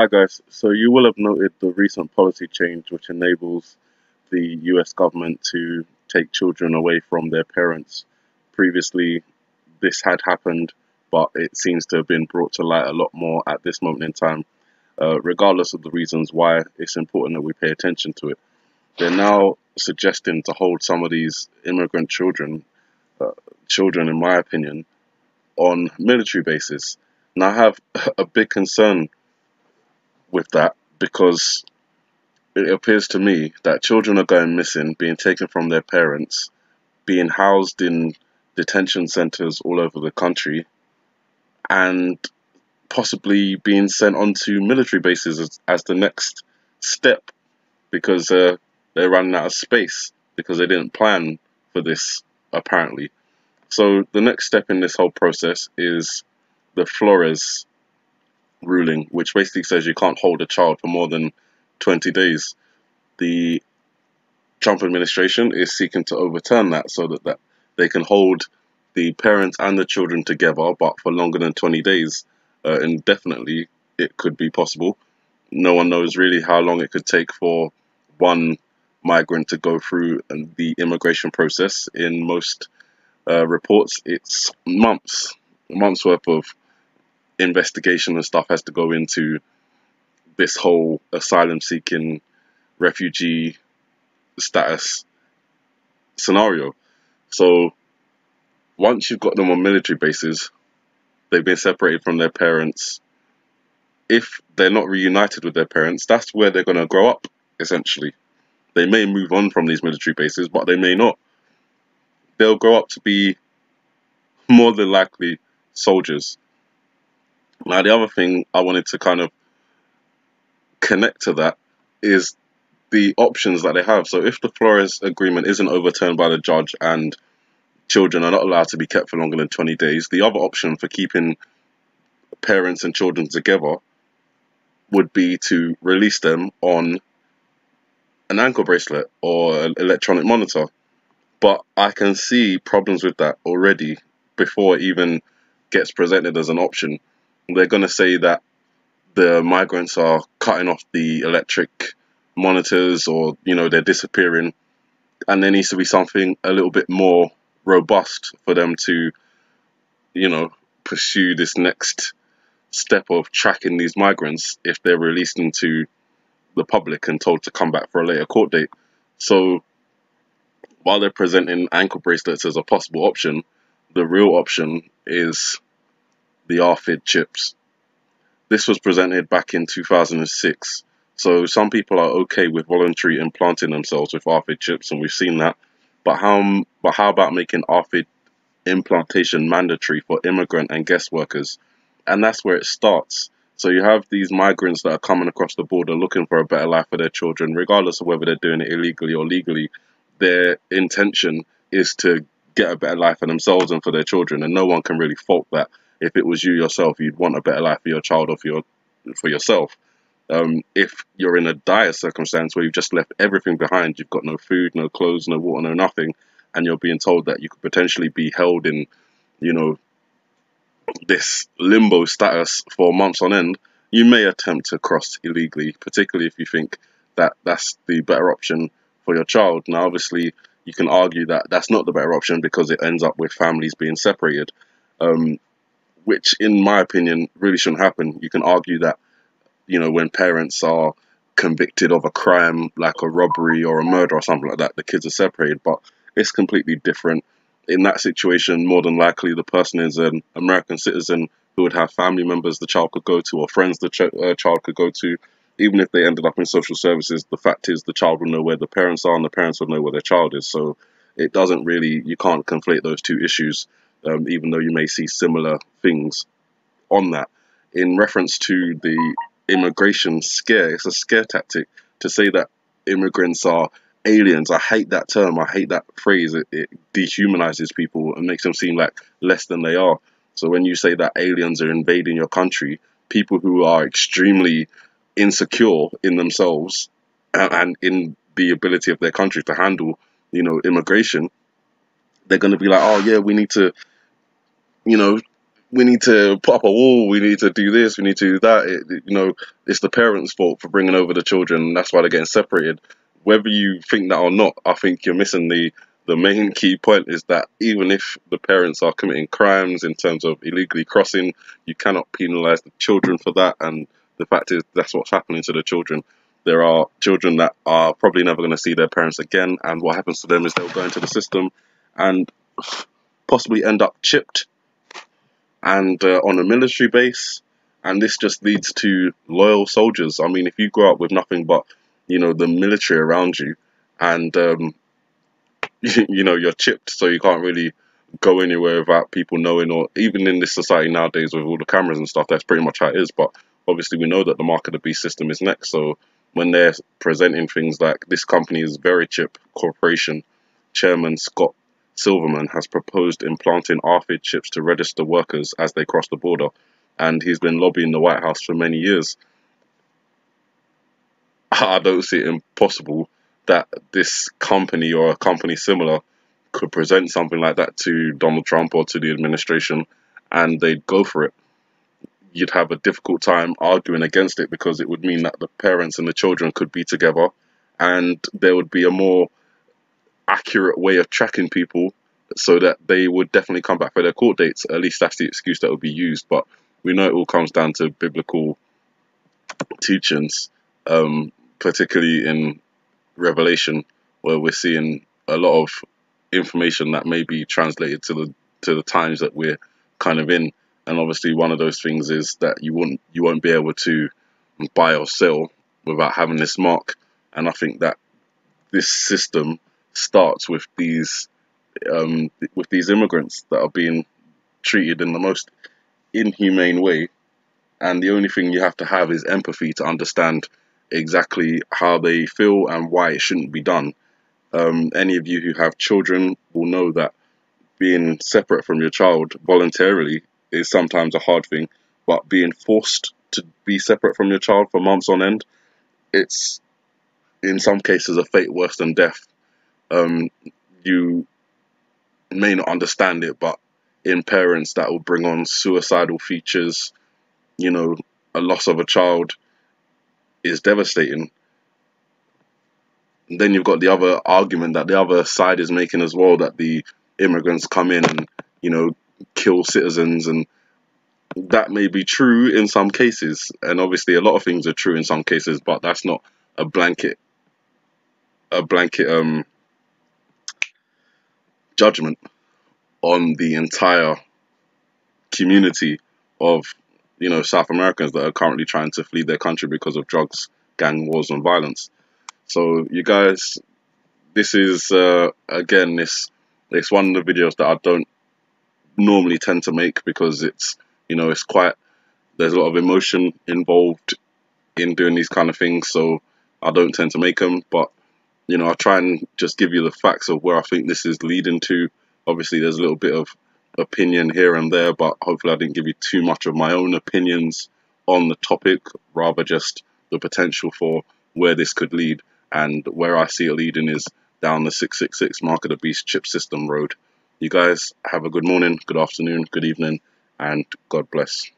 Hi guys, so you will have noted the recent policy change which enables the US government to take children away from their parents. Previously, this had happened, but it seems to have been brought to light a lot more at this moment in time. Regardless of the reasons why, it's important that we pay attention to it. They're now suggesting to hold some of these immigrant uh, children in my opinion, on military bases. Now I have a big concern with that because it appears to me that children are going missing, being taken from their parents, being housed in detention centers all over the country, and possibly being sent onto military bases as the next step because they're running out of space because they didn't plan for this, apparently. So the next step in this whole process is the Flores ruling, which basically says you can't hold a child for more than 20 days. The Trump administration is seeking to overturn that so that they can hold the parents and the children together, but for longer than 20 days. Indefinitely, it could be possible. No one knows really how long it could take for one migrant to go through the immigration process. In most reports, it's months worth of investigation and stuff has to go into this whole asylum seeking refugee status scenario. So once you've got them on military bases, they've been separated from their parents. If they're not reunited with their parents, that's where they're going to grow up, essentially. They may move on from these military bases, but they may not. They'll grow up to be more than likely soldiers. Now, the other thing I wanted to kind of connect to that is the options that they have. So if the Flores agreement isn't overturned by the judge and children are not allowed to be kept for longer than 20 days, the other option for keeping parents and children together would be to release them on an ankle bracelet or an electronic monitor. But I can see problems with that already before it even gets presented as an option. They're going to say that the migrants are cutting off the electric monitors, or they're disappearing, and there needs to be something a little bit more robust for them to you know pursue this next step of tracking these migrants if they're released into the public and told to come back for a later court date. So while they're presenting ankle bracelets as a possible option, the real option is the RFID chips. This was presented back in 2006. So some people are okay with voluntary implanting themselves with RFID chips, and we've seen that. But how about making RFID implantation mandatory for immigrant and guest workers? And that's where it starts. So you have these migrants that are coming across the border looking for a better life for their children, regardless of whether they're doing it illegally or legally. Their intention is to get a better life for themselves and for their children, and no one can really fault that. If it was you yourself, you'd want a better life for your child or for yourself. If you're in a dire circumstance where you've just left everything behind, you've got no food, no clothes, no water, no nothing, and you're being told that you could potentially be held in, you know, this limbo status for months on end, you may attempt to cross illegally, particularly if you think that that's the better option for your child. Now, obviously, you can argue that that's not the better option because it ends up with families being separated, um, which, in my opinion, really shouldn't happen. You can argue that, when parents are convicted of a crime like a robbery or a murder or something like that, the kids are separated, but it's completely different. In that situation, more than likely, the person is an American citizen who would have family members the child could go to, or friends the child could go to. Even if they ended up in social services, the fact is the child will know where the parents are and the parents will know where their child is. So it doesn't really, you can't conflate those two issues, even though you may see similar things on that. In reference to the immigration scare, it's a scare tactic to say that immigrants are aliens. I hate that term. I hate that phrase. It dehumanizes people and makes them seem like less than they are. So when you say that aliens are invading your country, people who are extremely insecure in themselves and in the ability of their country to handle, immigration, they're going to be like, oh yeah, we need to, you know, we need to put up a wall, we need to do this, we need to do that. It's the parents' fault for bringing over the children, and that's why they're getting separated. Whether you think that or not, I think you're missing the main key point is that even if the parents are committing crimes in terms of illegally crossing, you cannot penalise the children for that, and the fact is that's what's happening to the children. There are children that are probably never going to see their parents again, and what happens to them is they'll go into the system and possibly end up chipped and on a military base, and this just leads to loyal soldiers. I mean, if you grow up with nothing but the military around you, and you're chipped, so you can't really go anywhere without people knowing, or even in this society nowadays with all the cameras and stuff, that's pretty much how it is. But obviously, we know that the mark of the beast system is next. So when they're presenting things like this company is Very Chip Corporation, Chairman Scott Silverman has proposed implanting RFID chips to register workers as they cross the border, and he's been lobbying the White House for many years. I don't see it impossible that this company or a company similar could present something like that to Donald Trump or to the administration, and they'd go for it. You'd have a difficult time arguing against it because it would mean that the parents and the children could be together, and there would be a more accurate way of tracking people so that they would definitely come back for their court dates. At least that's the excuse that would be used. But we know it all comes down to biblical teachings, particularly in Revelation, where we're seeing a lot of information that may be translated to the times that we're kind of in. And obviously one of those things is that you won't be able to buy or sell without having this mark. And I think that this system starts with these immigrants that are being treated in the most inhumane way, and the only thing you have to have is empathy to understand exactly how they feel and why it shouldn't be done. Any of you who have children will know that being separate from your child voluntarily is sometimes a hard thing, but being forced to be separate from your child for months on end, it's in some cases a fate worse than death. You may not understand it, but in parents that will bring on suicidal features. A loss of a child is devastating. And then you've got the other argument that the other side is making as well, that the immigrants come in and kill citizens, and that may be true in some cases, and obviously a lot of things are true in some cases, but that's not a blanket judgment on the entire community of South Americans that are currently trying to flee their country because of drugs, gang wars, and violence. So you guys, this is again, it's one of the videos that I don't normally tend to make because it's quite, there's a lot of emotion involved in doing these kind of things, so I don't tend to make them. But I try and just give you the facts of where I think this is leading to. Obviously there's a little bit of opinion here and there, but hopefully I didn't give you too much of my own opinions on the topic, rather just the potential for where this could lead. And where I see it leading is down the 666 Mark of the Beast chip system road. You guys have a good morning, good afternoon, good evening, and God bless.